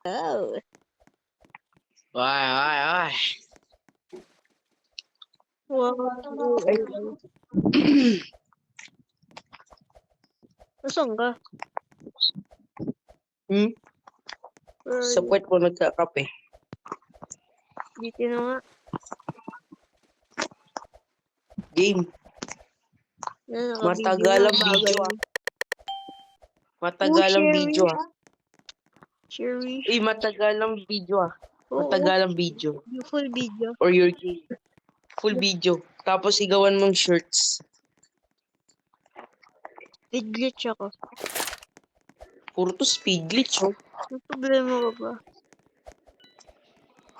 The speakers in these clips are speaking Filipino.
Oh. Ay. Wow. Nasaan ka? Sa puwet mo nagkakape. Dito na nga. Game. Yan, Matagal ang video ah. Matagal ang video ah. Cherry. Matagal ang video ah. Matagal ang video. Yung full video. Or your game. Full video. Tapos igawan mong shirts. Speed glitch ako. Puro to speed glitch oh. May problema ka ba?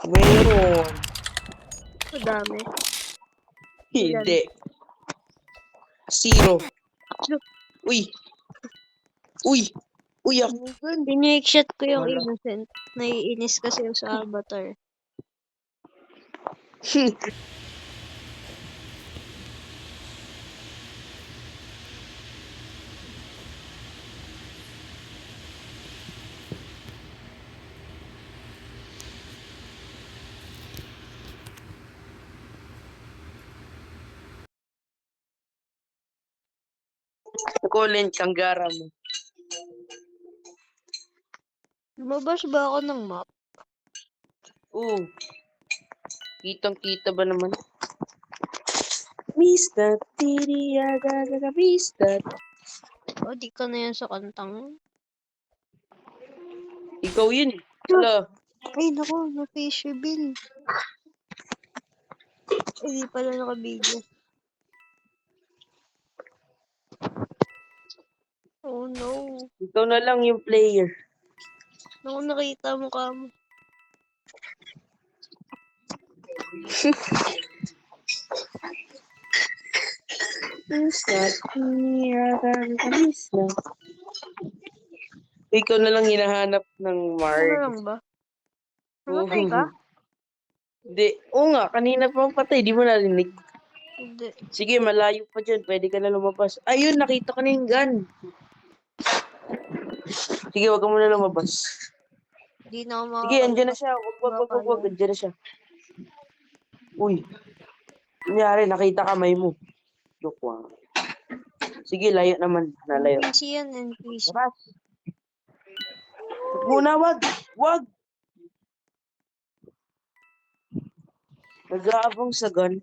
Meron. Madami. Hindi. 0. Uy. Ako. Pinick-shot ko yung Wala. innocent. Naiinis kasi yung sa avatar. Kulin kanggara mo. Lumabas ba ako ng map? Oo. Kitang-kita ba naman? Mr. Tiriagaga, Mr. O, di ka na yan sa kantang. Ikaw yun eh. Wala. Ay, naku, na-face reveal. Ay, di pala naka-video. Oh no. Ikaw na lang yung player. Naku, nakita mo ka mo. Mr. Tiriagaga, Mr. Ikaw na lang hinahanap ng Ano Marg. lang ba? Namatay ka? Hindi. Oo nga, kanina pa patay. Di mo narinig. Hindi. Sige, malayo pa dyan. Pwede ka na lumabas. Ayun, nakita ko na yung gun. Sige, wag ka muna lumabas. Di na ako Sige, andyan na siya. Wag. Andyan na siya. Uy. Nangyari, nakita kamay mo. Joke lang. Sige, layo naman. Nalayo. NPC yan, NPC. Labas. Muna, wag. Nag-aabang sa gun.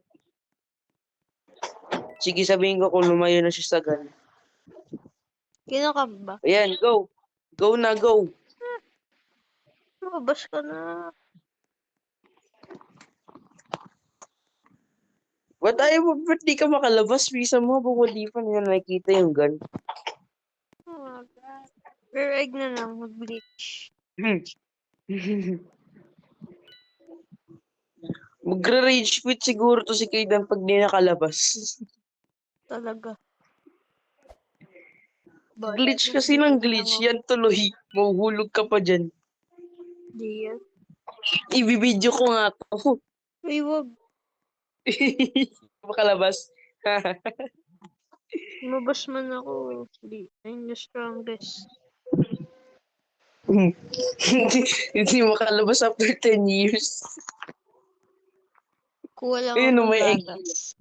Sige, sabihin ko kung lumayo na siya sa gun. Kinakap ba? Ayan, go. Go na, go. Lumabas ka na. Ba't di ka makalabas? Visa mo, bumuli pa na nakikita yung gun. Oh my God. Rare egg na lang, mag-glitch. Magre-rage quit siguro to si Kaidan pag di nakalabas. Talaga. Glitch kasi ng glitch. Yan tuloy. Mahuhulog ka pa dyan. Di yan. Ibibidyo ko nga to. Ay, wag. Makalabas. Lumabas man ako. Di. I'm the strongest. Hindi makalabas after 10 years. Kuha lang Ayun, ako ng may egg. gatas.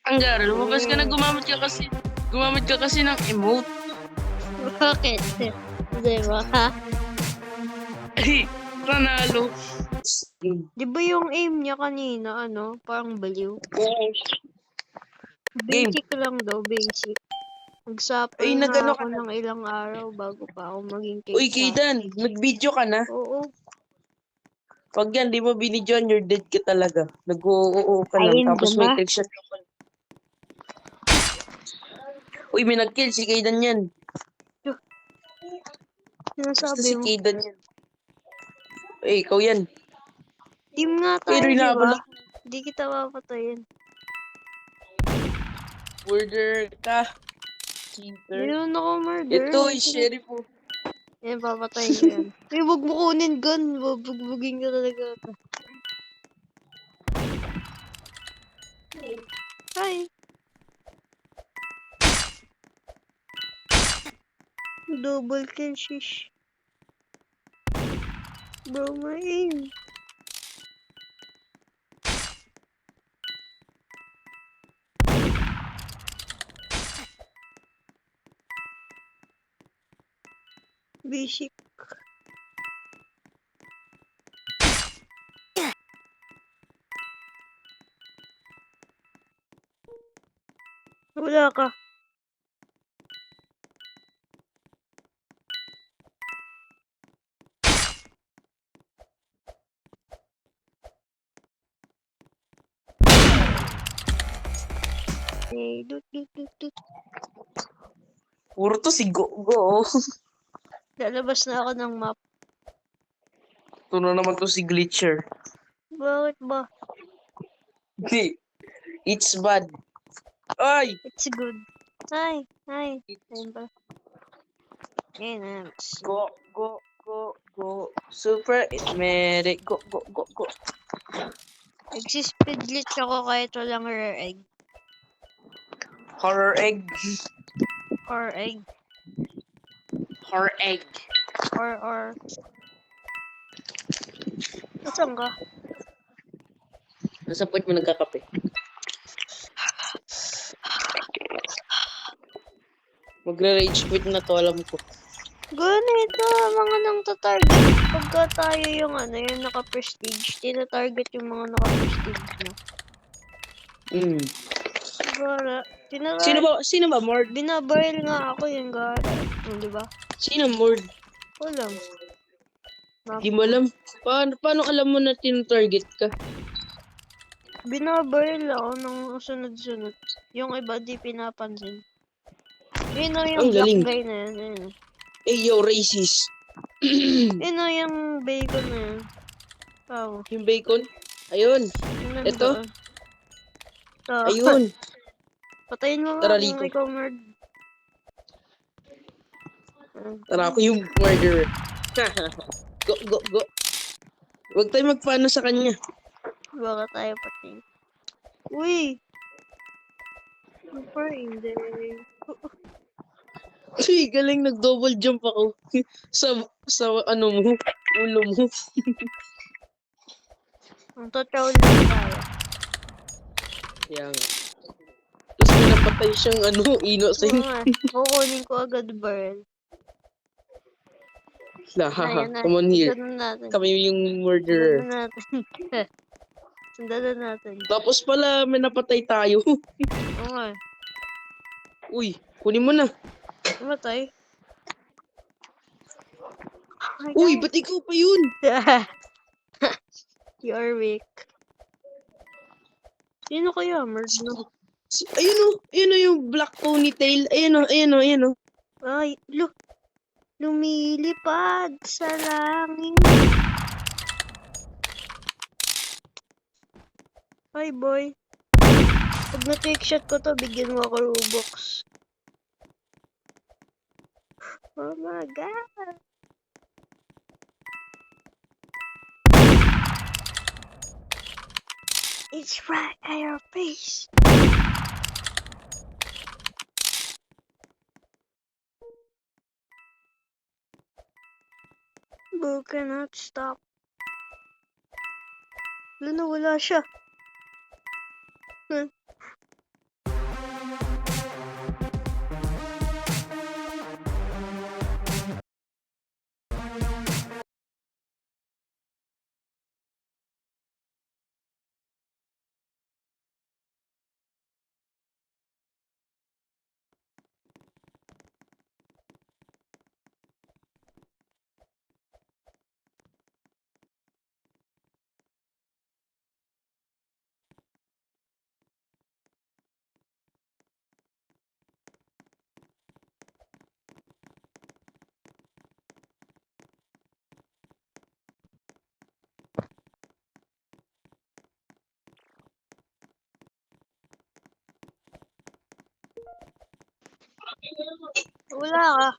Ang gara, lumabas ka na, gumamit ka kasi ng emote. Bakit? Diba, ha? Panalo. Di ba yung aim niya kanina, parang baliw? Basic lang daw, basic. Nagsapol Ay, na nagano ako ka na? ng ilang araw bago pa ako maging Uy, cake Kaidan, nag-video ka na? Oo. Pag yan, di mo binidyoan, you're dead ka talaga. Nag-oo ka lang, Ayun, tapos may diba? trickshot ka pa. Uy, may nag-kill, si Kaidan yan. Basta Sinasabi si mo. Kaidan yan. Ikaw yan. Team nga tayo, Pero di inaabol ba? Di kita papatayin. Murder ka. Cheater. Yun ako murder. Ito, sheriff mo. Yan, papatayin ko yan. Uy, wag mo kunin gun. Bugbugin ka talaga. Hi. Double kill, shish. Bro, my aim. Basic. Wala ka. Okay, dut. Puro to si Go. Lalabas na ako ng map. Ito na naman to si Glitcher. Bakit ba? Di. It's bad. Ay! It's good. Hi. Ayun ba? Ayun na. Go. Super medic. Go. Nagsispeed glitch ako kahit walang rare egg. Horror egg. Or egg. Horror egg. Or. Nasaan ka? Nasa point mo nagkakape. Magre-rage quit na to, alam ko. Ganito, mga nang tatarget. Pagka tayo yung yung naka-prestige, tina-target yung mga naka-prestige na. Gara. Sino ba, Mord? Binabaril nga ako yung gara. Di ba? Sino Mord? Walang. Di mo alam. Paano alam mo na tin-target ka? Binabaril ako ng sunod-sunod. Yung iba di pinapansin. Yun o yung Ang black galing. guy na yun. Yun. Eh, yo, racist. Yun o yung bacon na yun. Oh. Yung bacon? Ayun. Yun Ito? nandoon. Oh. Ayun. Patayin mo Tara nga kung dito. ikaw nerd. Tara, ako yung murderer. Go. Huwag tayo magpaano sa kanya. Baka tayo pati. Uy! Super hindi. Uy, galing, nag-double jump ako. sa ano mo, ulo mo. Ang totoo lang tayo. Yan. Tapos may napatay siyang innocent. Oo nga. Kukunin ko agad barrel. Ayan na. Come on here. Sundan natin. Kami yung murderer. Sundan natin. Sundan natin. Tapos pala, may napatay tayo. Oo nga. Uy, kunin mo na. Namatay. Uy, ba't ikaw pa yun? You are weak. Sino kaya, Merd, no? Ayun o yung black ponytail. Ayun o. Ay, lumilipad sa langit. Hi, boy. Pag na-take shot ko to, bigyan mo ako Robux. Oh my God. It's right at your face. Boo cannot stop. Wala siya. Wala ka.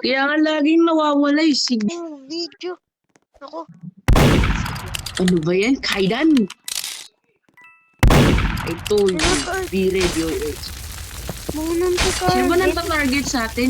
Kaya nga laging nawawala yung signal. Oh, video. Ako. Ano ba yan? Kaidan? I told you, be ready or else. Munang Sino ba target. nang target sa atin?